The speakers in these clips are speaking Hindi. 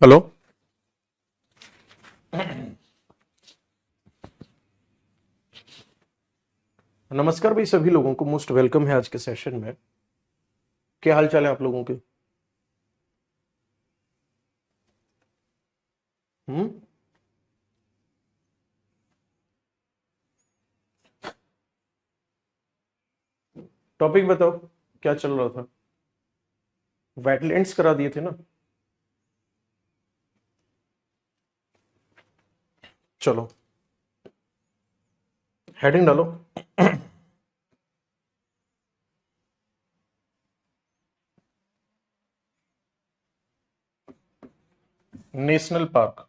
हेलो। नमस्कार भाई, सभी लोगों को मोस्ट वेलकम है आज के सेशन में। क्या हाल चाल है आप लोगों के? हम्म। टॉपिक बताओ, क्या चल रहा था? वेटलैंड्स करा दिए थे ना? चलो, हेडिंग डालो। National park.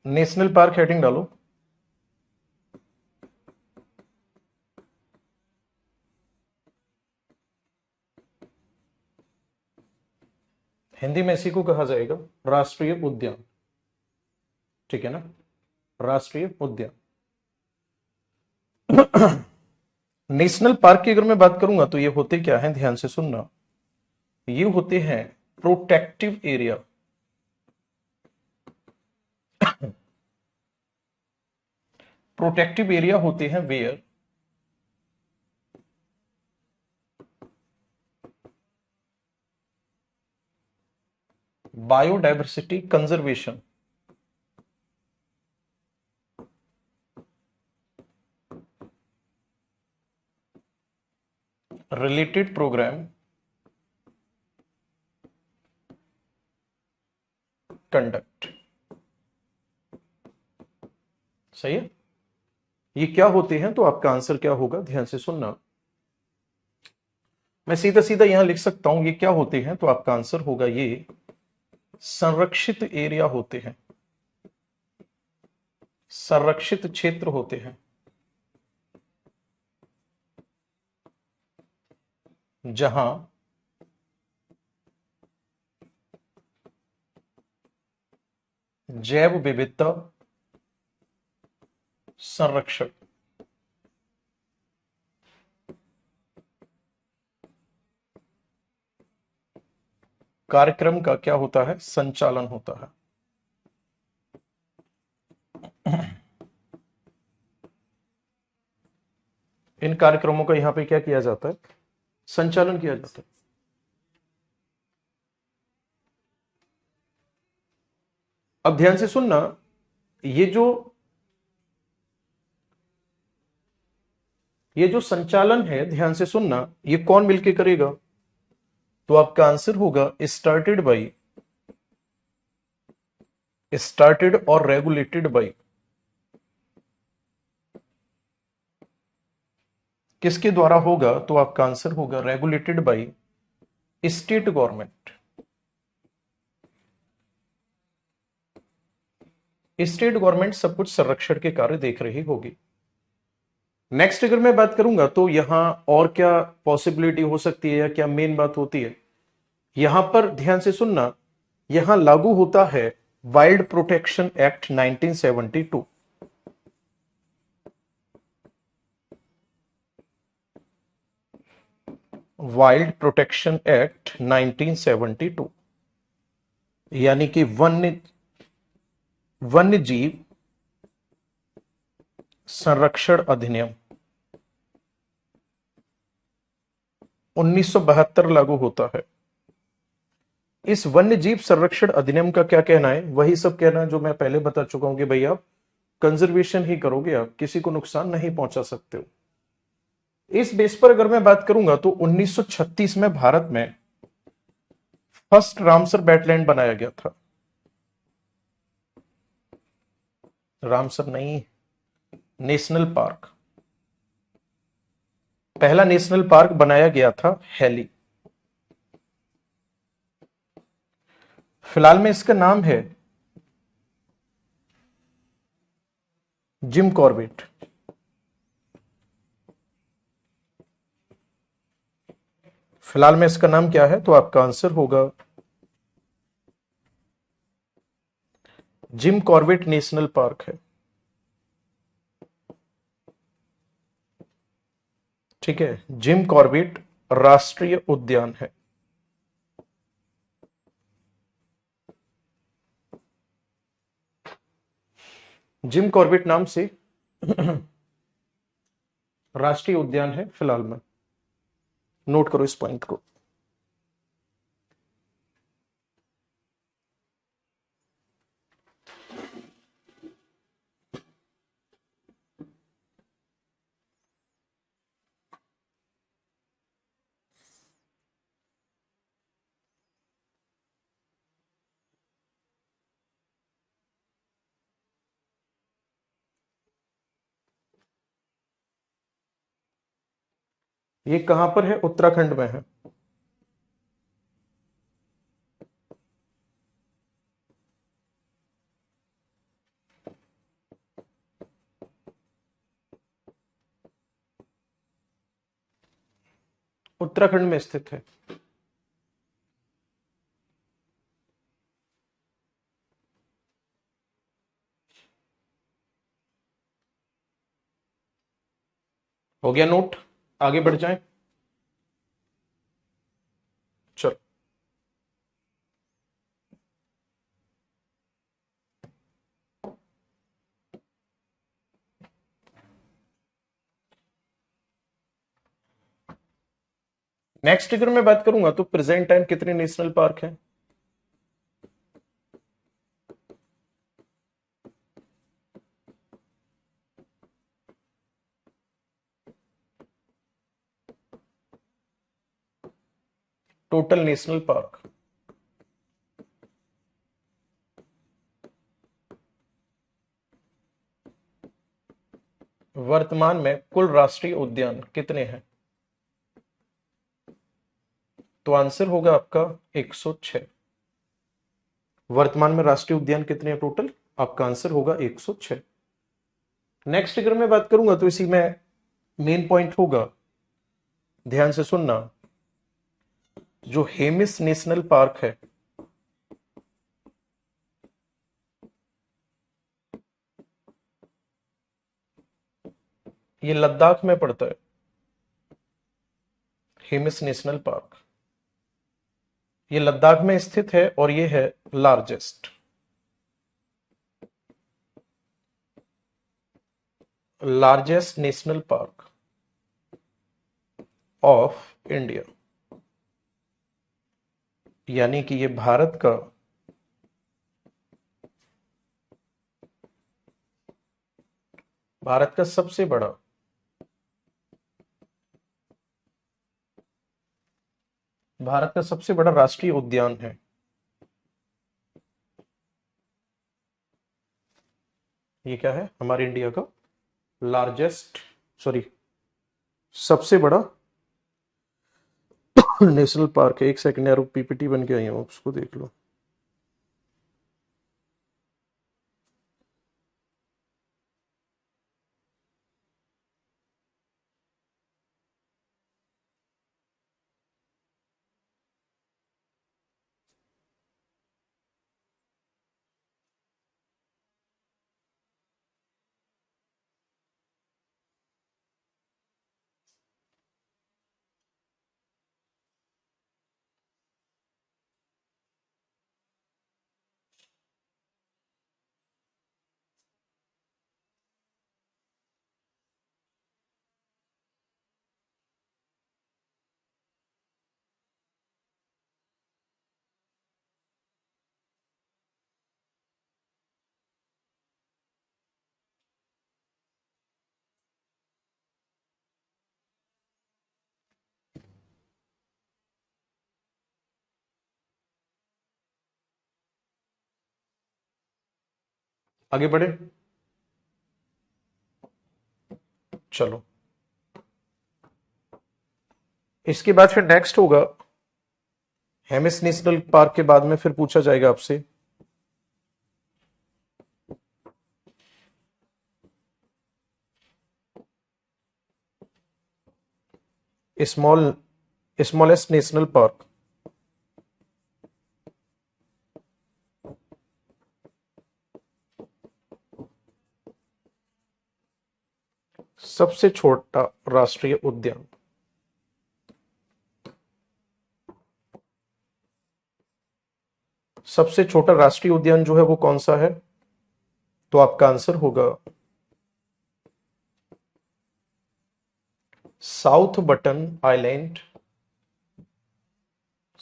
National park heading डालो। हिंदी में इसी को कहा जाएगा राष्ट्रीय उद्यान। ठीक है ना? राष्ट्रीय उद्यान। नेशनल पार्क की अगर मैं बात करूंगा तो ये होते क्या है, ध्यान से सुनना। ये होते हैं प्रोटेक्टिव एरिया। प्रोटेक्टिव एरिया होते हैं where biodiversity conservation related program conduct. सही है? ये क्या होते हैं तो आपका आंसर क्या होगा, ध्यान से सुनना। मैं सीधा सीधा यहां लिख सकता हूं, ये क्या होते हैं तो आपका आंसर होगा ये संरक्षित एरिया होते हैं। संरक्षित क्षेत्र होते हैं जहां जैव विविधता संरक्षण। कार्यक्रम का क्या होता है, संचालन होता है। इन कार्यक्रमों का यहां पे क्या किया जाता है, संचालन किया जाता है। अब ध्यान से सुनना, ये जो ये जो संचालन है, ध्यान से सुनना, ये कौन मिलके करेगा तो आपका आंसर होगा स्टार्टेड और रेगुलेटेड बाई। किसके द्वारा होगा तो आपका आंसर होगा regulated by state government. State government सब कुछ संरक्षण के कार्य देख रही होगी। नेक्स्ट अगर मैं बात करूंगा तो यहां और क्या पॉसिबिलिटी हो सकती है या क्या मेन बात होती है, यहां पर ध्यान से सुनना, यहां लागू होता है wild protection act 1972। Wild protection act 1972 यानी कि वन्य जीव संरक्षण अधिनियम 1972 लागू होता है। इस वन्य जीव संरक्षण अधिनियम का क्या कहना है, वही सब कहना है जो मैं पहले बता चुका हूं कि भाई आप कंजर्वेशन ही करोगे, आप किसी को नुकसान नहीं पहुंचा सकते हो। इस बेस पर अगर मैं बात करूंगा तो 1936 में भारत में फर्स्ट रामसर वेटलैंड बनाया गया था। रामसर नहीं, नेशनल पार्क। पहला नेशनल पार्क बनाया गया था हैली। फिलहाल में इसका नाम है जिम कॉर्बेट। फिलहाल में इसका नाम क्या है तो आपका आंसर होगा जिम कॉर्बेट नेशनल पार्क है। ठीक है, जिम कॉर्बेट राष्ट्रीय उद्यान है। जिम कॉर्बेट नाम से राष्ट्रीय उद्यान है फिलहाल में। नोट करो इस पॉइंट को। ये कहां पर है? उत्तराखंड में है। उत्तराखंड में स्थित है। हो गया नोट? आगे बढ़ जाएं। चलो, नेक्स्ट अगर मैं बात करूंगा तो प्रेजेंट टाइम कितने नेशनल पार्क हैं? टोटल नेशनल पार्क वर्तमान में कुल राष्ट्रीय उद्यान कितने हैं? तो आंसर होगा आपका 106। वर्तमान में राष्ट्रीय उद्यान कितने हैं टोटल? आपका आंसर होगा 106। नेक्स्ट अगर मैं बात करूंगा तो इसी में मेन पॉइंट होगा, ध्यान से सुनना, जो हेमिस नेशनल पार्क है ये लद्दाख में पड़ता है। हेमिस नेशनल पार्क ये लद्दाख में स्थित है और ये है largest national park of India, यानी कि ये भारत का सबसे बड़ा राष्ट्रीय उद्यान है। ये क्या है? हमारे इंडिया का लार्जेस्ट, सॉरी, सबसे बड़ा नेशनल पार्क है। एक सेकंड यार, पीपीटी बन के आई हूं, उसको देख लो। आगे बढ़े, चलो। इसके बाद फिर नेक्स्ट होगा, हेमिस नेशनल पार्क के बाद में फिर पूछा जाएगा आपसे स्मॉल स्मॉलेस्ट नेशनल पार्क। सबसे छोटा राष्ट्रीय उद्यान। सबसे छोटा राष्ट्रीय उद्यान जो है वो कौन सा है? तो आपका आंसर होगा south button island,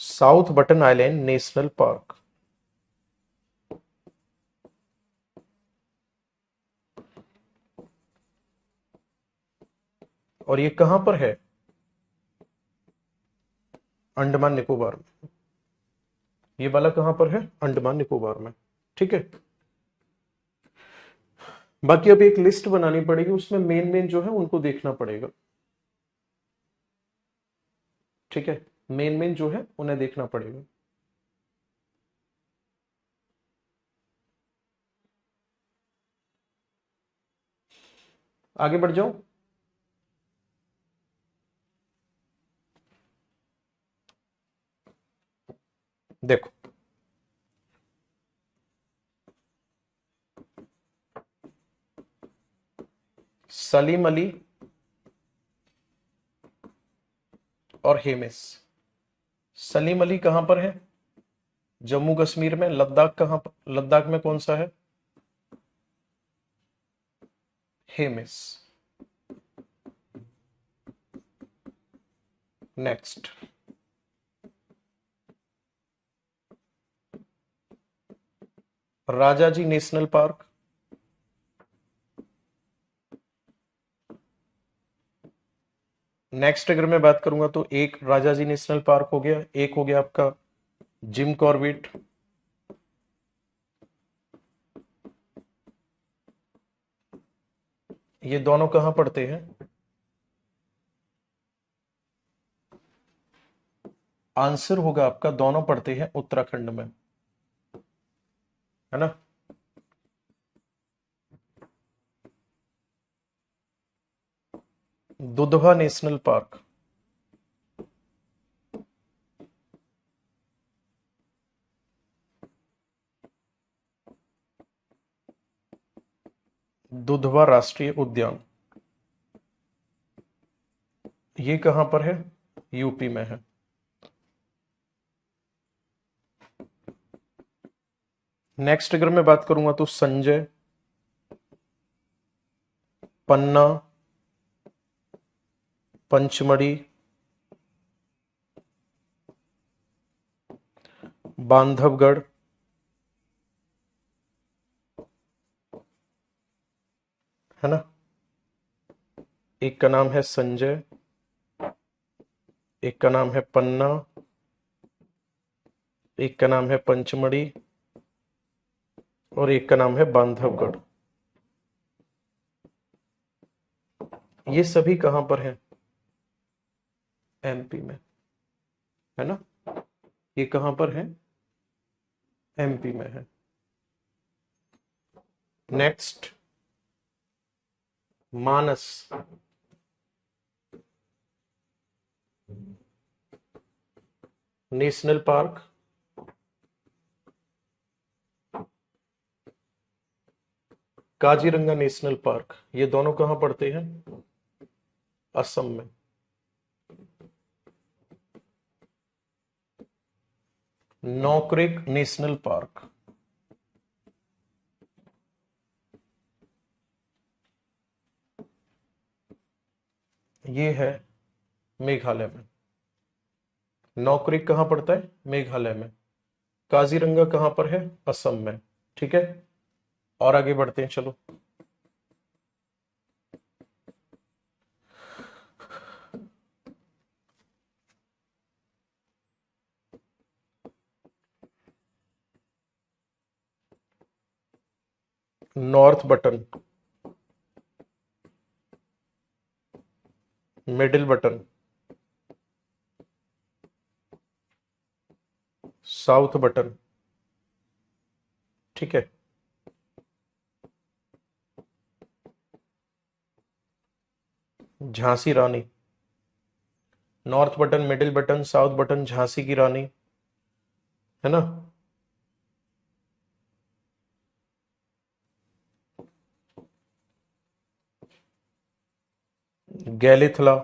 south button island national park. और ये कहां पर है? अंडमान निकोबार में। ये वाला कहां पर है? अंडमान निकोबार में। ठीक है। बाकी अब एक लिस्ट बनानी पड़ेगी, उसमें मेन मेन जो है उनको देखना पड़ेगा। ठीक है, मेन मेन जो है उन्हें देखना पड़ेगा। आगे बढ़ जाओ। देखो, सलीम अली और हेमिस। सलीम अली कहां पर है? जम्मू कश्मीर में। लद्दाख कहां पर? लद्दाख में कौन सा है? Hemis. Next, Rajaji national park. Next अगर मैं बात करूंगा तो एक राजाजी नेशनल पार्क हो गया, एक हो गया आपका जिम कॉर्बेट। ये दोनों कहां पड़ते हैं? आंसर होगा आपका दोनों पड़ते हैं उत्तराखंड में, है ना। Dudhwa national park. दुधवा राष्ट्रीय उद्यान, ये कहां पर है? यूपी में है। नेक्स्ट अगर मैं बात करूंगा तो संजय, पन्ना, पंचमढ़ी, बांधवगढ़, है ना। एक का नाम है संजय, एक का नाम है पन्ना, एक का नाम है पंचमढ़ी और एक का नाम है बांधवगढ़। ये सभी कहां पर हैं? एमपी में, है ना। ये कहां पर है? एमपी में है। Next, Manas. National park, Kaziranga national park, ये दोनों कहां पड़ते हैं? असम में। नौक्रेक नेशनल पार्क, ये है मेघालय में। नौक्रेक कहां पड़ता है? मेघालय में। काजीरंगा कहां पर है? असम में। ठीक है, और आगे बढ़ते हैं, चलो। North button, middle button, south button. ठीक है, Jhansi Rani. North button, middle button, south button, Jhansi की रानी, है ना। गैलिथला,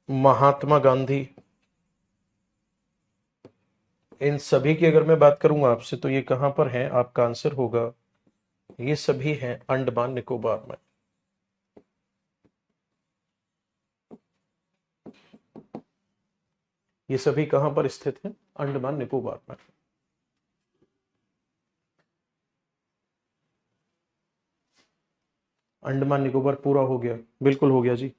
महात्मा गांधी। इन सभी की अगर मैं बात करूंगा आपसे तो ये कहां पर है, आपका आंसर होगा ये सभी हैं अंडमान निकोबार में। ये सभी कहां पर स्थित हैं, अंडमान निकोबार में। अंडमान निकोबार पूरा हो गया, बिल्कुल हो गया जी।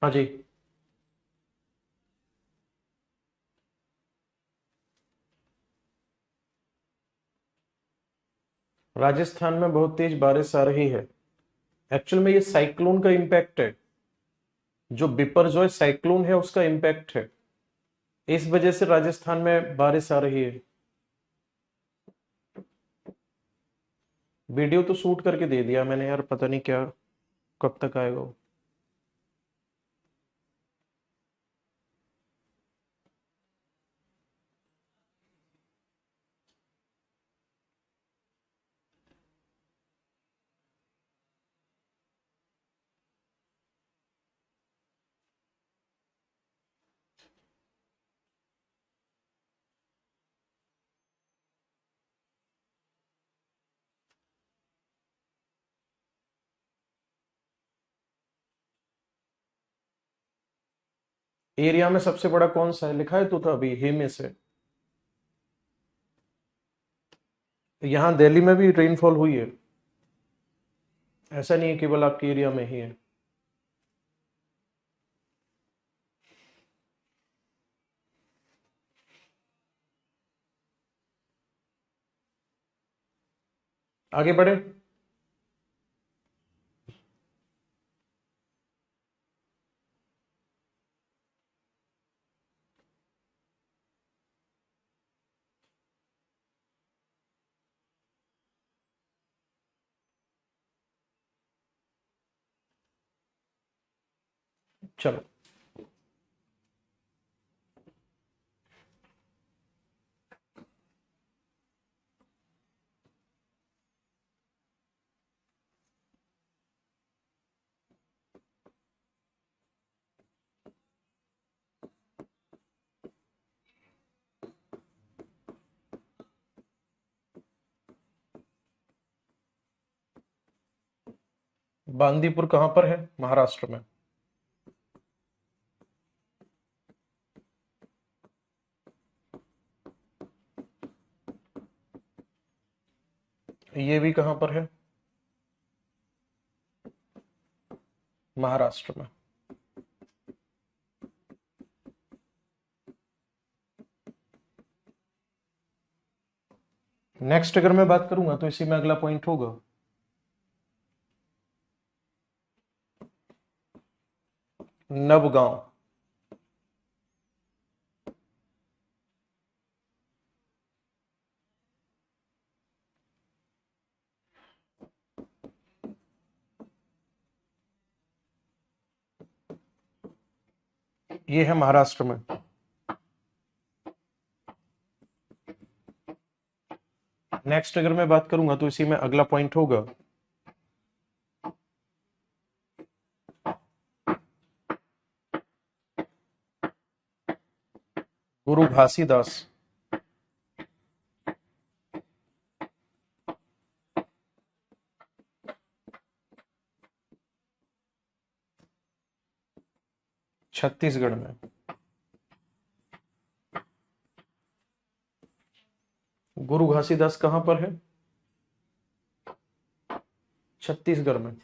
हाँ जी। राजस्थान में बहुत तेज बारिश आ रही है। एक्चुअल में ये साइक्लोन का इम्पैक्ट है, जो बिपरजॉय साइक्लोन है उसका इम्पैक्ट है, इस वजह से राजस्थान में बारिश आ रही है। वीडियो तो शूट करके दे दिया मैंने यार, पता नहीं क्या कब तक आएगा वो। एरिया में सबसे बड़ा कौन सा है, लिखा है तो था अभी हे में से। यहाँ दिल्ली में भी रेनफॉल हुई है, ऐसा नहीं है केवल आपके एरिया में ही है। आगे बढ़े। चलो, बांदीपुर कहां पर है, महाराष्ट्र में। ये भी कहां पर है, महाराष्ट्र में। नेक्स्ट अगर मैं बात करूंगा तो इसी में अगला पॉइंट होगा, नवगांव। ये है महाराष्ट्र में। नेक्स्ट अगर मैं बात करूंगा तो इसी में अगला पॉइंट होगा गुरु घासीदास। छत्तीसगढ़ में। गुरु घासीदास कहां पर है? छत्तीसगढ़ में।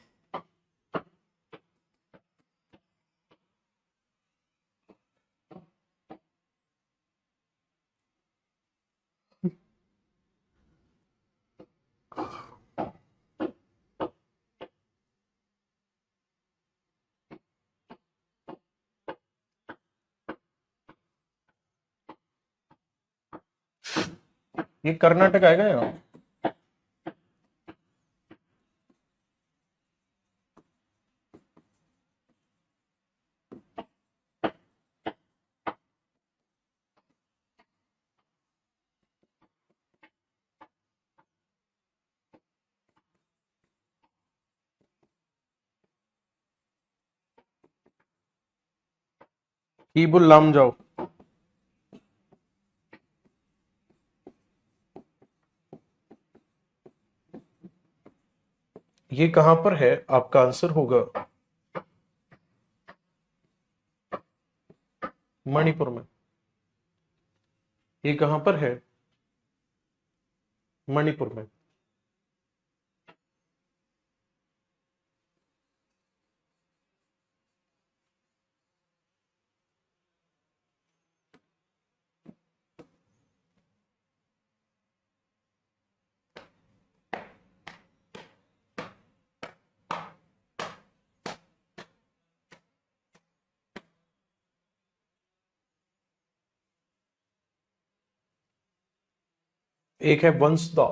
ये कर्नाटक आएगा या? कीबुल लामजाओ। ये कहां पर है? आपका आंसर होगा मणिपुर में। ये कहां पर है? मणिपुर में। एक है वंसदा,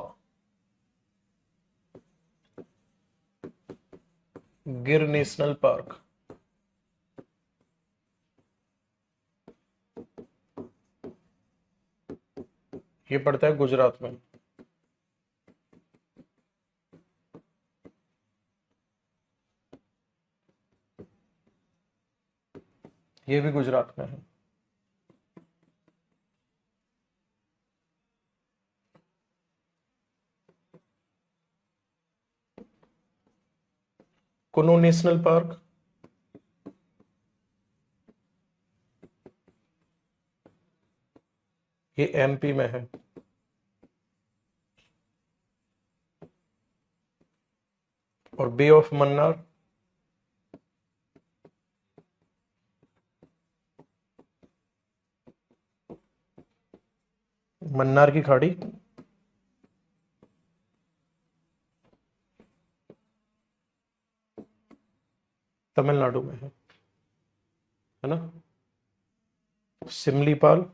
गिर नेशनल पार्क। ये पड़ता है गुजरात में। ये भी गुजरात में है। कुनो नेशनल पार्क, ये एमपी में है। और बे ऑफ मन्नार, मन्नार की खाड़ी, तमिलनाडु में है ना? सिमलीपाल,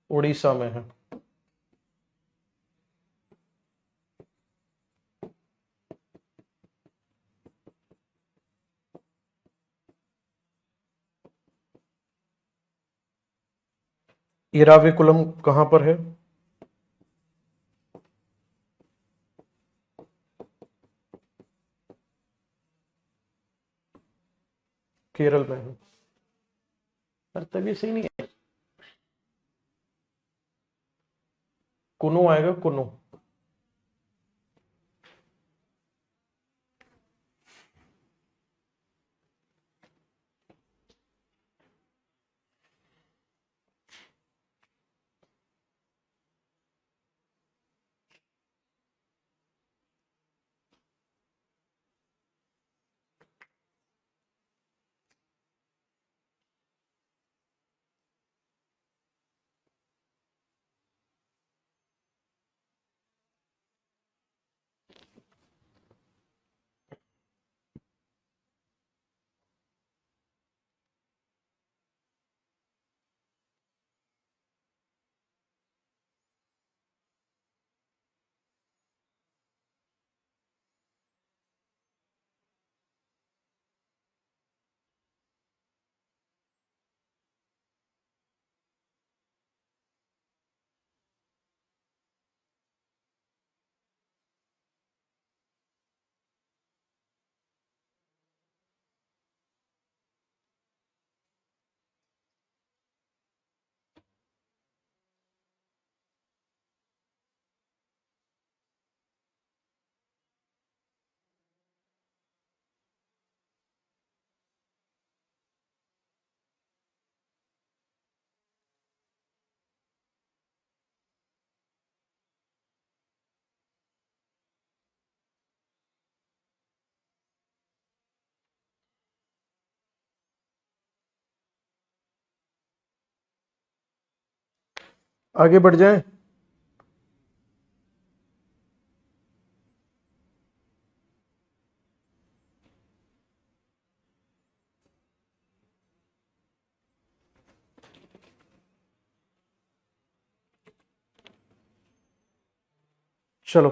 उड़ीसा में है। इराविकुलम कहां पर है? केरल में है। पर तभी सही नहीं है। कुनो आएगा, कुनो। आगे बढ़ जाएं। चलो,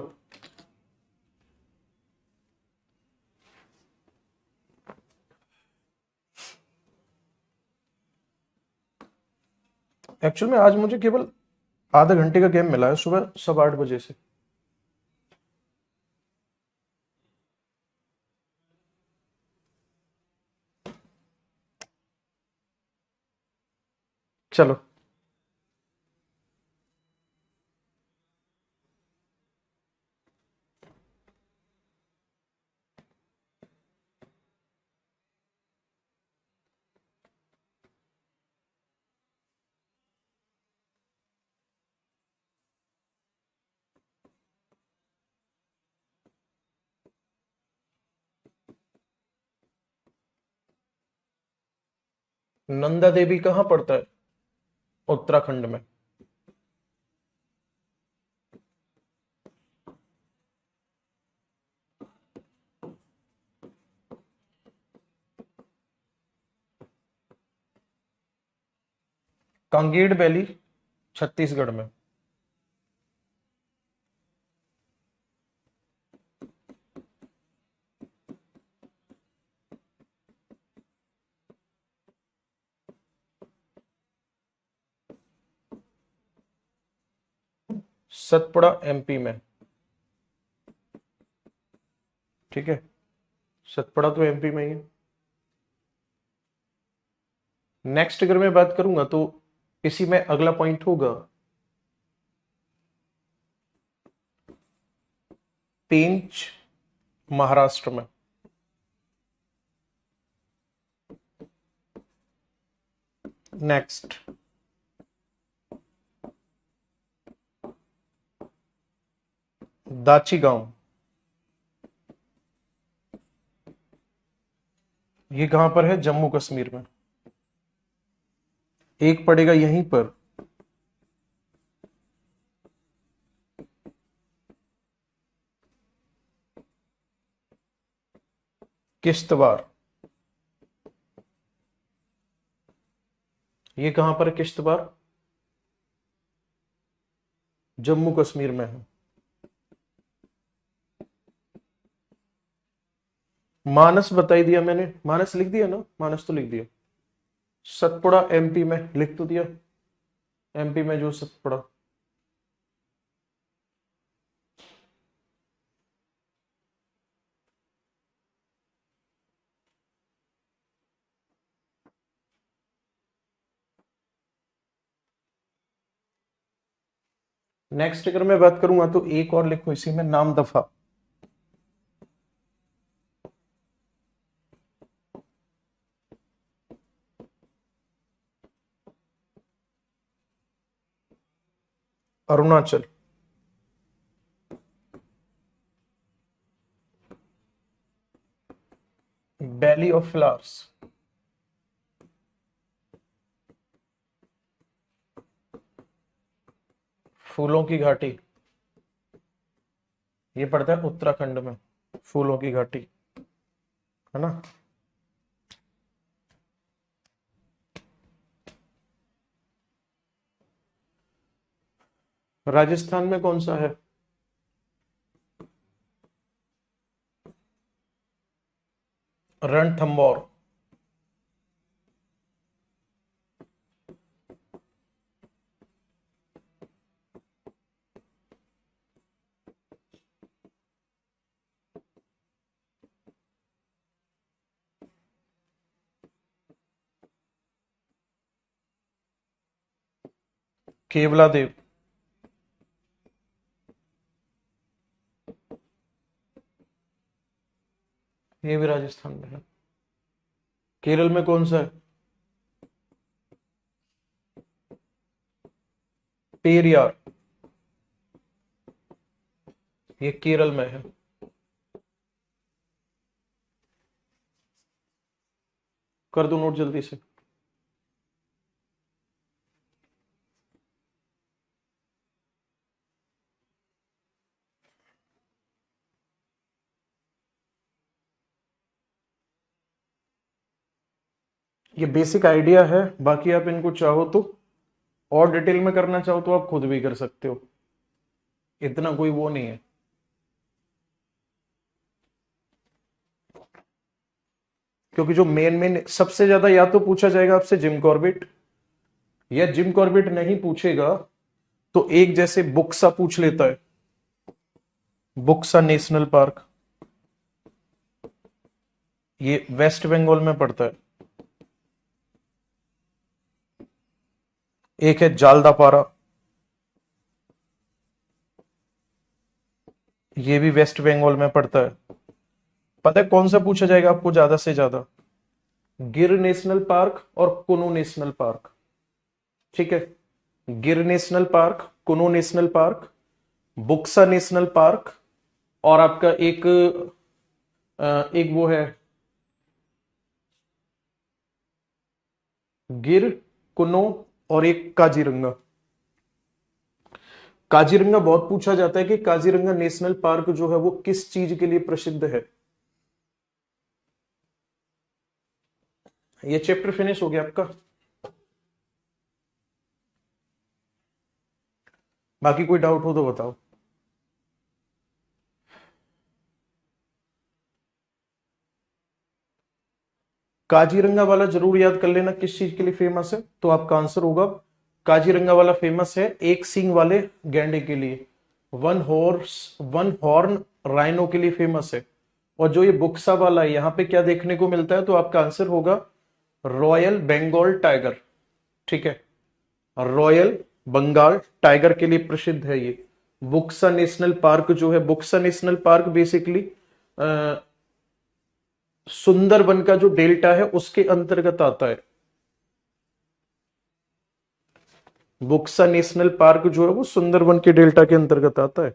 एक्चुअल में आज मुझे केवल आधा घंटे का गेम मिला है, सुबह 8:15 से। चलो, नंदा देवी कहाँ पड़ता है? उत्तराखंड में। कांगेर वैली छत्तीसगढ़ में। सतपुड़ा एमपी में। ठीक है, सतपुड़ा तो एमपी में ही है। नेक्स्ट अगर मैं बात करूंगा तो इसी में अगला पॉइंट होगा पेंच, महाराष्ट्र में। नेक्स्ट, दाची गांव। ये कहां पर है? जम्मू कश्मीर में। एक पड़ेगा यहीं पर, किश्तवाड़। ये कहां पर है किश्तवाड़? जम्मू कश्मीर में है। मानस बताई दिया मैंने, मानस लिख दिया ना, मानस तो लिख दिया। सतपुड़ा एमपी में, लिख तो दिया। एमपी में जो सतपुड़ा। नेक्स्ट अगर मैं बात करूंगा तो एक और लिखो इसी में, नाम दफा। अरुणाचल। Valley of Flowers. फूलों की घाटी। ये पड़ता है उत्तराखंड में, फूलों की घाटी, है ना। राजस्थान में कौन सा है? रणथंबोर। केवला देव। ये भी राजस्थान में है। केरल में कौन सा है? पेरियार। ये केरल में है। कर दो नोट जल्दी से। ये बेसिक आइडिया है, बाकी आप इनको चाहो तो और डिटेल में करना चाहो तो आप खुद भी कर सकते हो, इतना कोई वो नहीं है। क्योंकि जो मेन मेन सबसे ज्यादा या तो पूछा जाएगा आपसे जिम कॉर्बेट, या जिम कॉर्बेट नहीं पूछेगा तो एक जैसे बुक्सा पूछ लेता है, बुक्सा नेशनल पार्क, ये वेस्ट बंगाल में पड़ता है। एक है जालदापारा, ये भी वेस्ट बंगाल में पड़ता है। पता है कौन सा पूछा जाएगा आपको ज्यादा से ज्यादा? गिर नेशनल पार्क और कुनू नेशनल पार्क। ठीक है, Gir national park, Kuno national park, Buxa national park, और आपका एक वो है गिर, कुनो, और एक काजीरंगा। काजीरंगा बहुत पूछा जाता है कि काजीरंगा नेशनल पार्क जो है वो किस चीज के लिए प्रसिद्ध है। ये चैप्टर फिनिश हो गया आपका। बाकी कोई डाउट हो तो बताओ। काजीरंगा वाला जरूर याद कर लेना किस चीज के लिए फेमस है, तो आपका आंसर होगा काजीरंगा वाला फेमस है एक सींग वाले गैंडे के लिए, वन हॉर्न राइनो के लिए फेमस है। और जो ये बुक्सा वाला है यहाँ पे क्या देखने को मिलता है, तो आपका आंसर होगा रॉयल बंगाल टाइगर। ठीक है, रॉयल बंगाल टाइगर के लिए प्रसिद्ध है ये। बुक्सा नेशनल पार्क जो है, Buxa national park basically Sundarban का जो डेल्टा है उसके अंतर्गत आता है। बुक्सा नेशनल पार्क जो है वो सुंदरबन के डेल्टा के अंतर्गत आता है।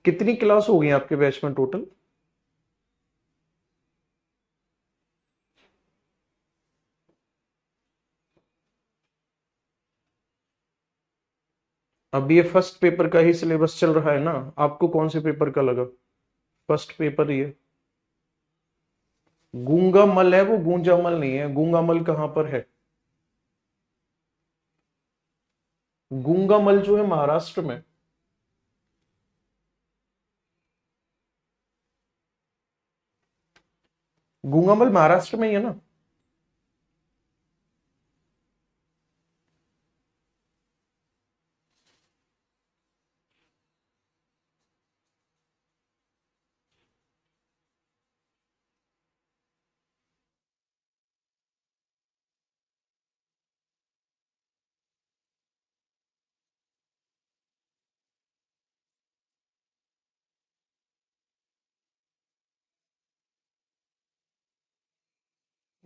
कितनी क्लास हो गई आपके बैच में टोटल? अब ये फर्स्ट पेपर का ही सिलेबस चल रहा है ना, आपको कौन से पेपर का लगा? फर्स्ट पेपर ये गूंगा मल है, वो गूंजा मल नहीं है। गूंगा मल कहां पर है? गूंगा मल जो है महाराष्ट्र में। गूंगा मल महाराष्ट्र में ही है ना।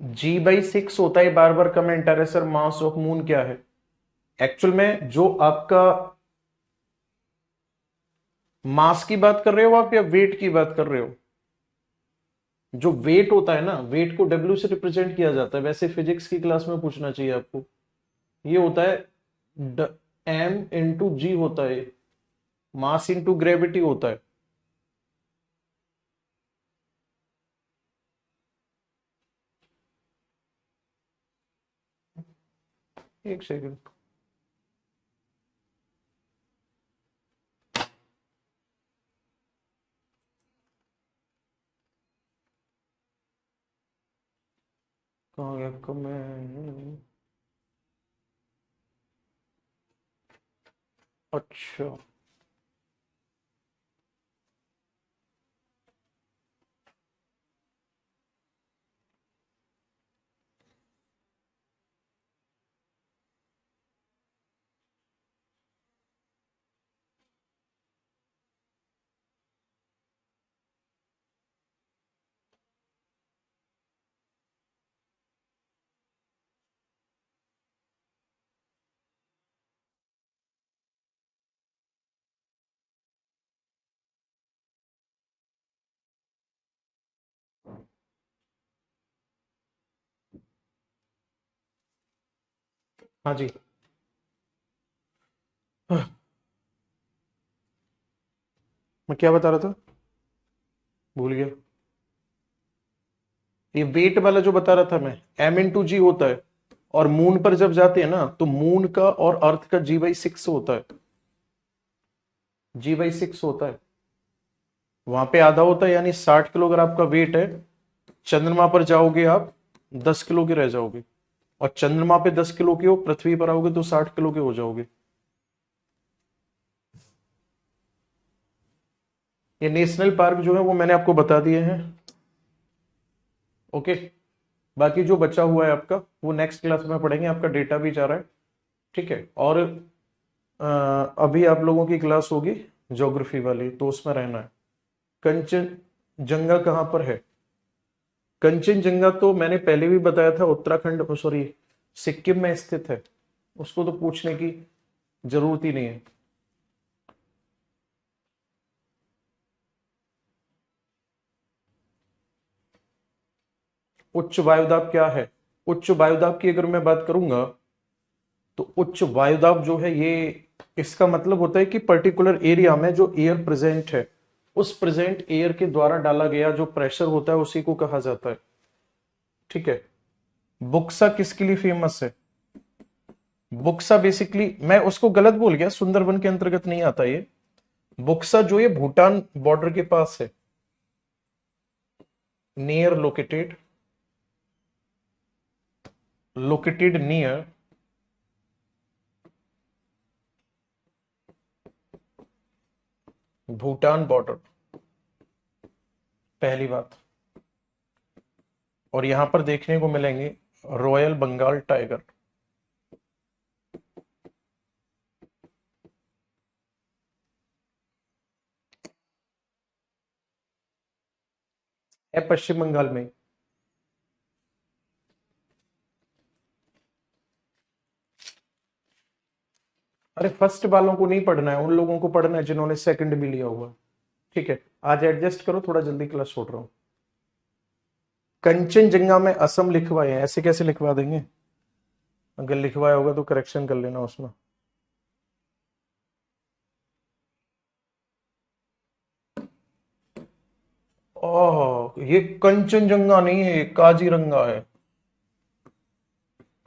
G/6 होता है, बार बार कमेंट आ रहा है सर मास ऑफ मून क्या है। एक्चुअल में जो आपका मास की बात कर रहे हो आप या वेट की बात कर रहे हो? जो वेट होता है ना, वेट को डब्ल्यू से रिप्रेजेंट किया जाता है, वैसे फिजिक्स की क्लास में पूछना चाहिए आपको। ये होता है M/G होता है, मास इंटू ग्रेविटी होता है। एक सेकंड। कहाँ गया कमेंट? अच्छा, हाँ जी। मैं क्या बता रहा था, भूल गया। ये वेट वाला जो बता रहा था मैं, m/g होता है, और मून पर जब जाते हैं ना तो मून का और अर्थ का g/6 होता है, g/6 होता है। वहां पे आधा होता है, यानी 60 किलो अगर आपका वेट है, चंद्रमा पर जाओगे आप 10 किलो के रह जाओगे, और चंद्रमा पे 10 किलो के हो, पृथ्वी पर आओगे तो 60 किलो के हो जाओगे। ये नेशनल पार्क जो है वो मैंने आपको बता दिए हैं। ओके, बाकी जो बचा हुआ है आपका वो नेक्स्ट क्लास में पढ़ेंगे, आपका डेटा भी जा रहा है, ठीक है। और अभी आप लोगों की क्लास होगी ज्योग्राफी वाली, तो उसमें रहना है। कंचनजंगा कहाँ पर है? कंचनजंगा तो मैंने पहले भी बताया था, उत्तराखंड, सॉरी, सिक्किम में स्थित है, उसको तो पूछने की जरूरत ही नहीं है। उच्च वायुदाब क्या है? उच्च वायुदाब की अगर मैं बात करूंगा, तो उच्च वायुदाब जो है ये, इसका मतलब होता है कि पर्टिकुलर एरिया में जो एयर प्रेजेंट है, उस प्रेजेंट एयर के द्वारा डाला गया जो प्रेशर होता है उसी को कहा जाता है, ठीक है। बुक्सा किसके लिए फेमस है? बुक्सा बेसिकली, मैं उसको गलत बोल गया, सुंदरबन के अंतर्गत नहीं आता ये। बुक्सा जो ये भूटान बॉर्डर के पास है, near located, located near Bhutan border, पहली बात। और यहां पर देखने को मिलेंगे रॉयल बंगाल टाइगर। है पश्चिम बंगाल में। अरे फर्स्ट वालों को नहीं पढ़ना है, उन लोगों को पढ़ना है जिन्होंने सेकंड भी लिया हुआ है, ठीक है। आज एडजस्ट करो, थोड़ा जल्दी क्लास छोड़ रहा हूं। कंचनजंगा में असम लिखवाए हैं, ऐसे कैसे लिखवा देंगे? अगर लिखवाया होगा तो करेक्शन कर लेना उसमें। ओह, ये कंचनजंगा नहीं है, ये काजीरंगा है,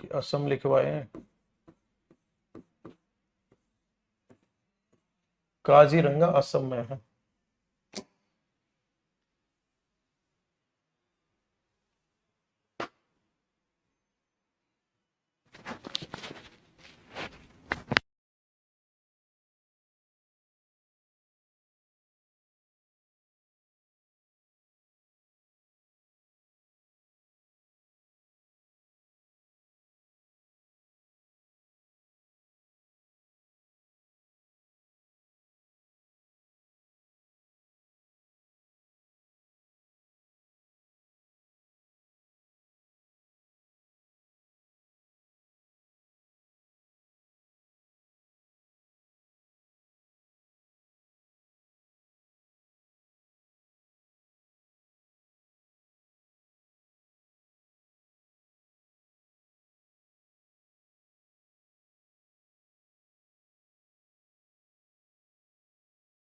कि असम लिखवाए हैं। काजीरंगा असम में है।